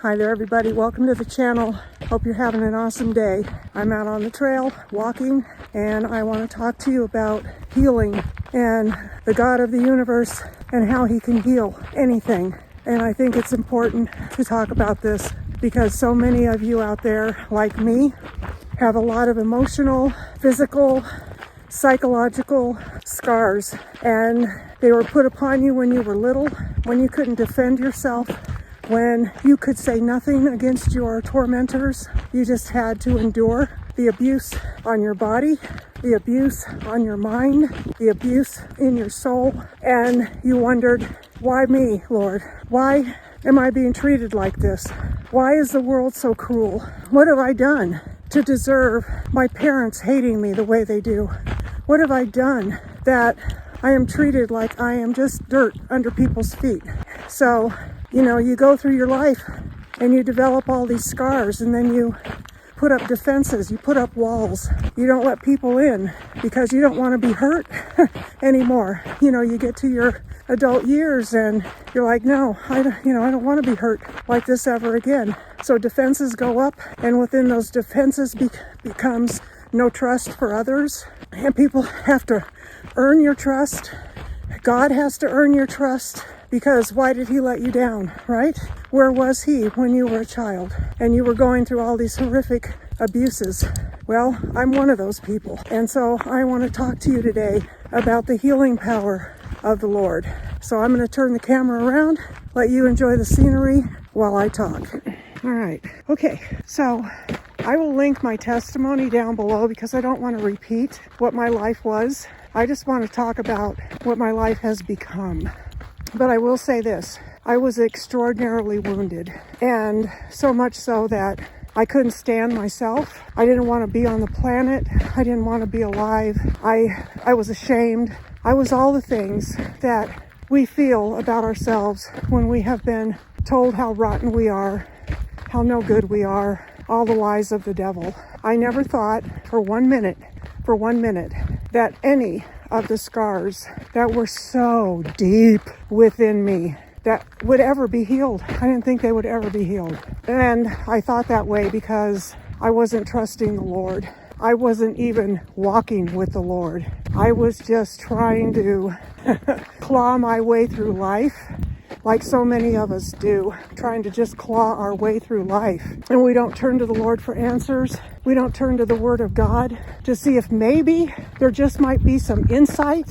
Hi there everybody, welcome to the channel. Hope you're having an awesome day. I'm out on the trail walking and I want to talk to you about healing and the God of the universe and how he can heal anything. And I think it's important to talk about this because so many of you out there, like me, have a lot of emotional, physical, psychological scars, and they were put upon you when you were little, when you couldn't defend yourself, when you could say nothing against your tormentors. You just had to endure the abuse on your body, the abuse on your mind, the abuse in your soul, and you wondered, why me, Lord? Why am I being treated like this? Why is the world so cruel? What have I done to deserve my parents hating me the way they do? What have I done that I am treated like I am just dirt under people's feet? So, you go through your life and you develop all these scars, and then you put up defenses, you put up walls. You don't let people in because you don't want to be hurt anymore. You get to your adult years and you're like, no, I don't want to be hurt like this ever again. So defenses go up, and within those defenses becomes no trust for others, and people have to earn your trust. God has to earn your trust, because why did he let you down, right? Where was he when you were a child and you were going through all these horrific abuses? Well, I'm one of those people, and so I want to talk to you today about the healing power of the Lord. So I'm going to turn the camera around, let you enjoy the scenery while I talk. All right. Okay. So I will link my testimony down below because I don't want to repeat what my life was. I just want to talk about what my life has become. But I will say this, I was extraordinarily wounded, and so much so that I couldn't stand myself. I didn't want to be on the planet. I didn't want to be alive. I was ashamed. I was all the things that we feel about ourselves when we have been told how rotten we are, how no good we are, all the lies of the devil. I never thought for one minute, that any of the scars that were so deep within me that would ever be healed. I didn't think they would ever be healed. And I thought that way because I wasn't trusting the Lord. I wasn't even walking with the Lord. I was just trying to claw my way through life, like so many of us do, trying to just claw our way through life. And we don't turn to the Lord for answers. We don't turn to the Word of God to see if maybe there just might be some insight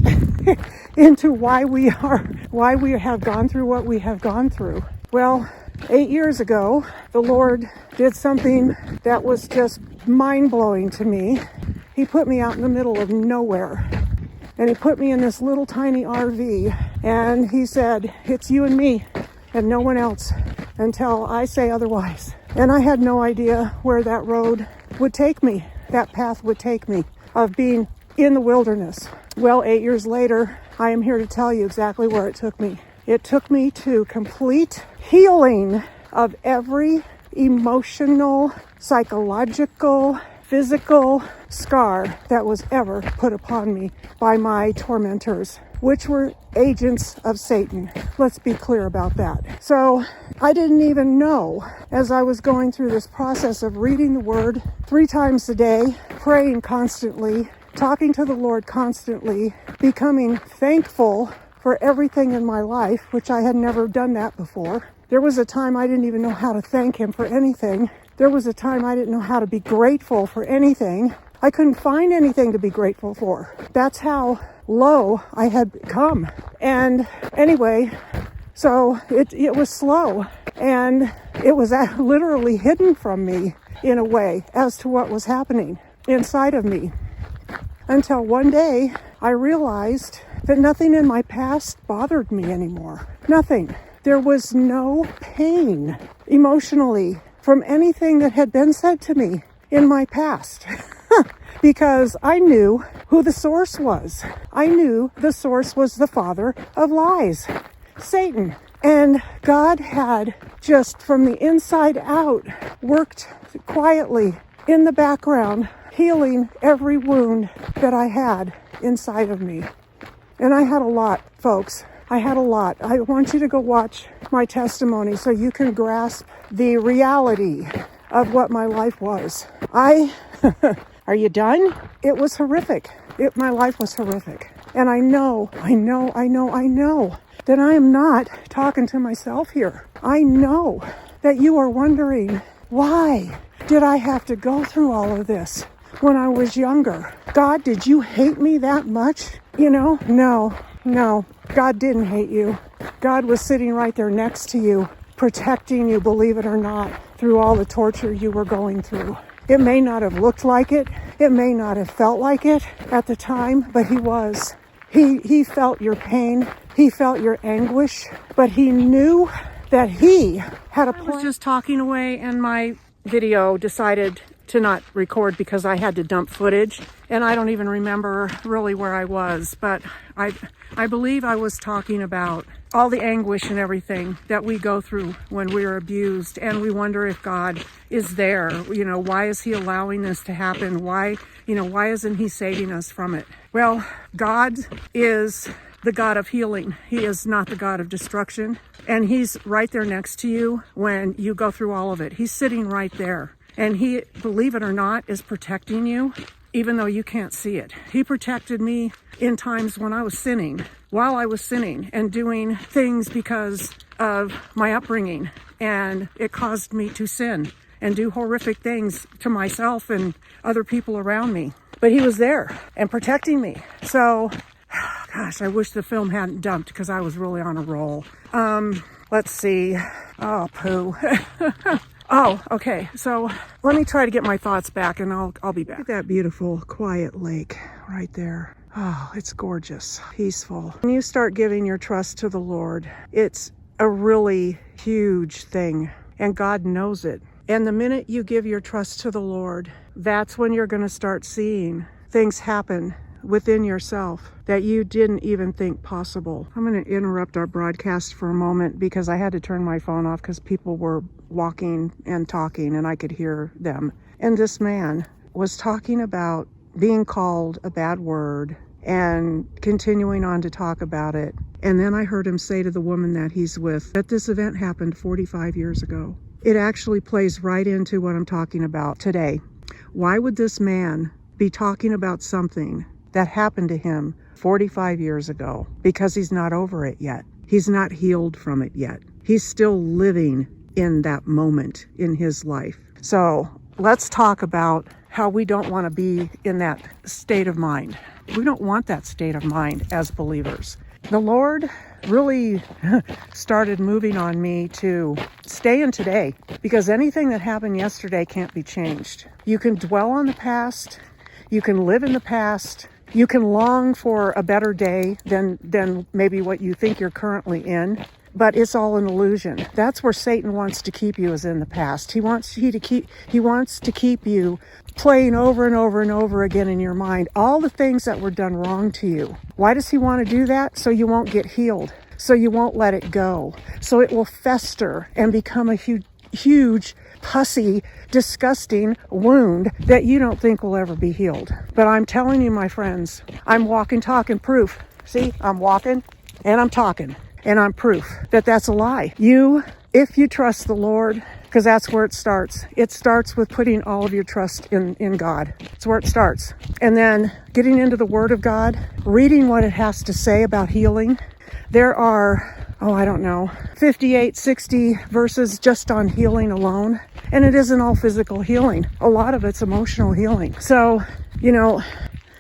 into why we have gone through what we have gone through. Well, 8 years ago, the Lord did something that was just mind-blowing to me. He put me out in the middle of nowhere. And he put me in this little tiny RV, and he said, it's you and me and no one else until I say otherwise. And I had no idea where that road would take me, that path would take me, of being in the wilderness. Well, 8 years later, I am here to tell you exactly where it took me. It took me to complete healing of every emotional, psychological, physical scar that was ever put upon me by my tormentors, which were agents of Satan. Let's be clear about that. So I didn't even know, as I was going through this process of reading the Word 3 times a day, praying constantly, talking to the Lord constantly, becoming thankful for everything in my life, which I had never done that before. There was a time I didn't even know how to thank him for anything. There was a time I didn't know how to be grateful for anything. I couldn't find anything to be grateful for. That's how low I had come. And anyway, so it was slow, and it was literally hidden from me in a way as to what was happening inside of me. Until one day I realized that nothing in my past bothered me anymore. Nothing. There was no pain emotionally from anything that had been said to me in my past. Because I knew who the source was. I knew the source was the father of lies, Satan. And God had just from the inside out worked quietly in the background, healing every wound that I had inside of me. And I had a lot, folks. I had a lot. I want you to go watch my testimony so you can grasp the reality of what my life was. Are you done? It was horrific. My life was horrific. And I know that I am not talking to myself here. I know that you are wondering, why did I have to go through all of this when I was younger? God, did you hate me that much? No, God didn't hate you. God was sitting right there next to you, protecting you, believe it or not, through all the torture you were going through. It may not have looked like it. It may not have felt like it at the time, but he was. He felt your pain. He felt your anguish, but he knew that he had a plan. I was just talking away and my video decided to not record because I had to dump footage, and I don't even remember really where I was, but I believe I was talking about all the anguish and everything that we go through when we are abused, and we wonder if God is there. Why is he allowing this to happen? Why isn't he saving us from it? Well, God is the God of healing. He is not the God of destruction, and he's right there next to you when you go through all of it. He's sitting right there. And he, believe it or not, is protecting you, even though you can't see it. He protected me in times when I was sinning, while I was sinning and doing things because of my upbringing. And it caused me to sin and do horrific things to myself and other people around me. But he was there and protecting me. So, gosh, I wish the film hadn't dumped because I was really on a roll. Let's see. Oh, poo. Oh, okay. So let me try to get my thoughts back and I'll be back. Look at that beautiful, quiet lake right there. Oh, it's gorgeous, peaceful. When you start giving your trust to the Lord, it's a really huge thing, and God knows it. And the minute you give your trust to the Lord, that's when you're going to start seeing things happen within yourself that you didn't even think possible. I'm going to interrupt our broadcast for a moment because I had to turn my phone off because people were walking and talking and I could hear them. And this man was talking about being called a bad word and continuing on to talk about it. And then I heard him say to the woman that he's with that this event happened 45 years ago. It actually plays right into what I'm talking about today. Why would this man be talking about something that happened to him 45 years ago? Because he's not over it yet. He's not healed from it yet. He's still living in that moment in his life. So let's talk about how we don't want to be in that state of mind. We don't want that state of mind as believers. The Lord really started moving on me to stay in today, because anything that happened yesterday can't be changed. You can dwell on the past. You can live in the past. You can long for a better day than maybe what you think you're currently in, but it's all an illusion. That's where Satan wants to keep you, is in the past. He wants to keep you playing over and over and over again in your mind all the things that were done wrong to you. Why does he want to do that? So you won't get healed. So you won't let it go. So it will fester and become a huge, pussy, disgusting wound that you don't think will ever be healed. But I'm telling you, my friends, I'm walking, talking proof. See, I'm walking and I'm talking and I'm proof that that's a lie. If you trust the Lord, because that's where it starts. It starts with putting all of your trust in God. It's where it starts. And then getting into the Word of God, reading what it has to say about healing. There are 58, 60 verses just on healing alone. And it isn't all physical healing. A lot of it's emotional healing. So,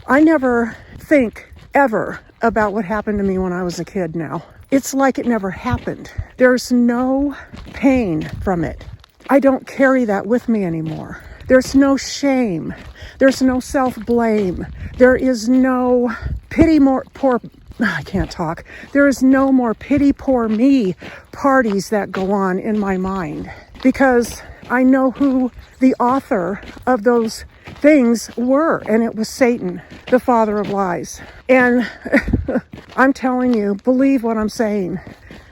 I never think ever about what happened to me when I was a kid now. It's like it never happened. There's no pain from it. I don't carry that with me anymore. There's no shame. There's no self-blame. There is no I can't talk. There is no more pity poor me parties that go on in my mind, because I know who the author of those things were, and it was Satan, the father of lies. And I'm telling you, believe what I'm saying.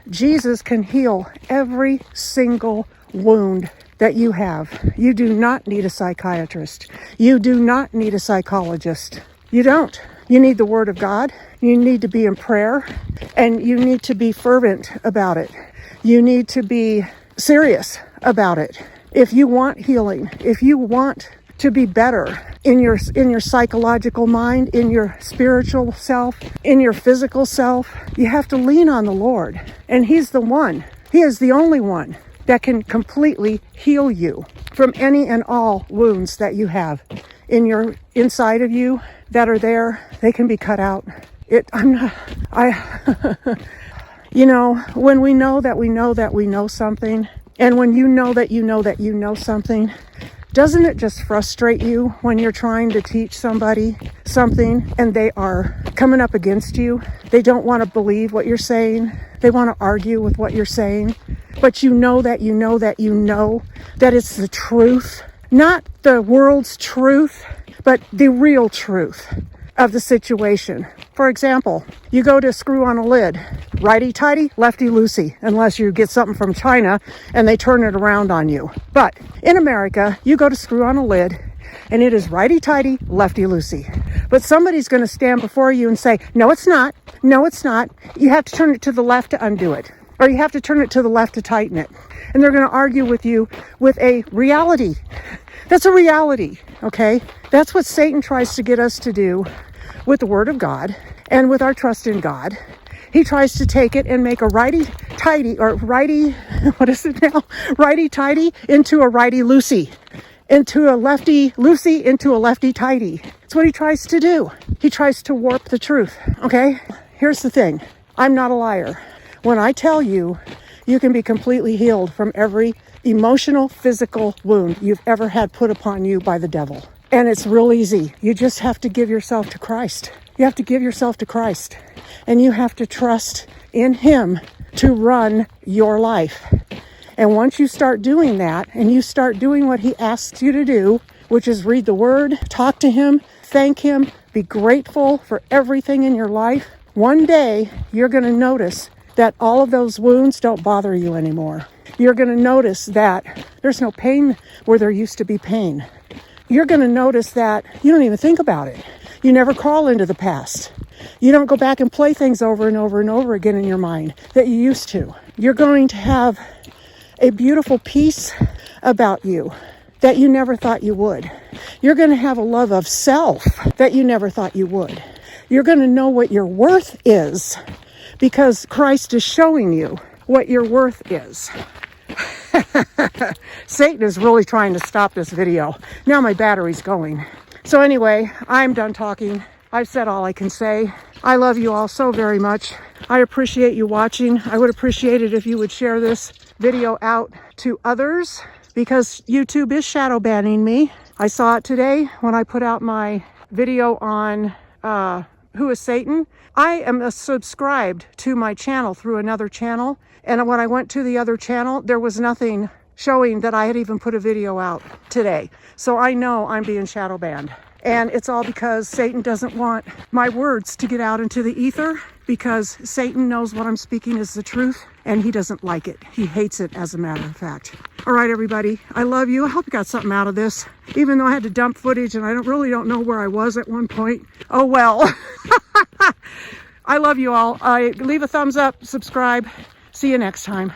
Jesus can heal every single wound that you have. You do not need a psychiatrist. You do not need a psychologist. You don't. You need the Word of God. You need to be in prayer, and you need to be fervent about it. You need to be serious about it. If you want healing, if you want to be better in your psychological mind, in your spiritual self, in your physical self, you have to lean on the Lord. And He's the one. He is the only one that can completely heal you from any and all wounds that you have in your inside of you that are there. They can be cut out. You know, when we know that we know that we know something, and when you know that you know that you know something, doesn't it just frustrate you when you're trying to teach somebody something and they are coming up against you? They don't want to believe what you're saying. They want to argue with what you're saying. But you know that you know that you know that it's the truth. Not the world's truth, but the real truth of the situation. For example, you go to screw on a lid, righty-tighty, lefty-loosey, unless you get something from China and they turn it around on you. But in America, you go to screw on a lid and it is righty-tighty, lefty-loosey. But somebody's going to stand before you and say, no, it's not. No, it's not. You have to turn it to the left to undo it. Or you have to turn it to the left to tighten it. And they're going to argue with you with a reality. That's a reality, okay? That's what Satan tries to get us to do with the Word of God and with our trust in God. He tries to take it and make a righty-tighty, or what is it now? Righty-tighty into a righty-loosey, into a lefty-loosey into a lefty-tighty. That's what he tries to do. He tries to warp the truth, okay? Here's the thing. I'm not a liar. When I tell you, you can be completely healed from every emotional, physical wound you've ever had put upon you by the devil. And it's real easy. You just have to give yourself to Christ. You have to give yourself to Christ. And you have to trust in Him to run your life. And once you start doing that, and you start doing what He asks you to do, which is read the Word, talk to Him, thank Him, be grateful for everything in your life, one day you're going to notice that all of those wounds don't bother you anymore. You're going to notice that there's no pain where there used to be pain. You're going to notice that you don't even think about it. You never crawl into the past. You don't go back and play things over and over and over again in your mind that you used to. You're going to have a beautiful peace about you that you never thought you would. You're going to have a love of self that you never thought you would. You're going to know what your worth is because Christ is showing you what your worth is. Satan is really trying to stop this video. Now my battery's going. So anyway, I'm done talking. I've said all I can say. I love you all so very much. I appreciate you watching. I would appreciate it if you would share this video out to others because YouTube is shadow banning me. I saw it today when I put out my video on Who is Satan? I am subscribed to my channel through another channel. And when I went to the other channel, there was nothing showing that I had even put a video out today. So I know I'm being shadow banned. And it's all because Satan doesn't want my words to get out into the ether because Satan knows what I'm speaking is the truth and he doesn't like it. He hates it, as a matter of fact. All right, everybody. I love you. I hope you got something out of this, even though I had to dump footage and I really don't know where I was at one point. Oh, well. I love you all. Leave a thumbs up, subscribe. See you next time.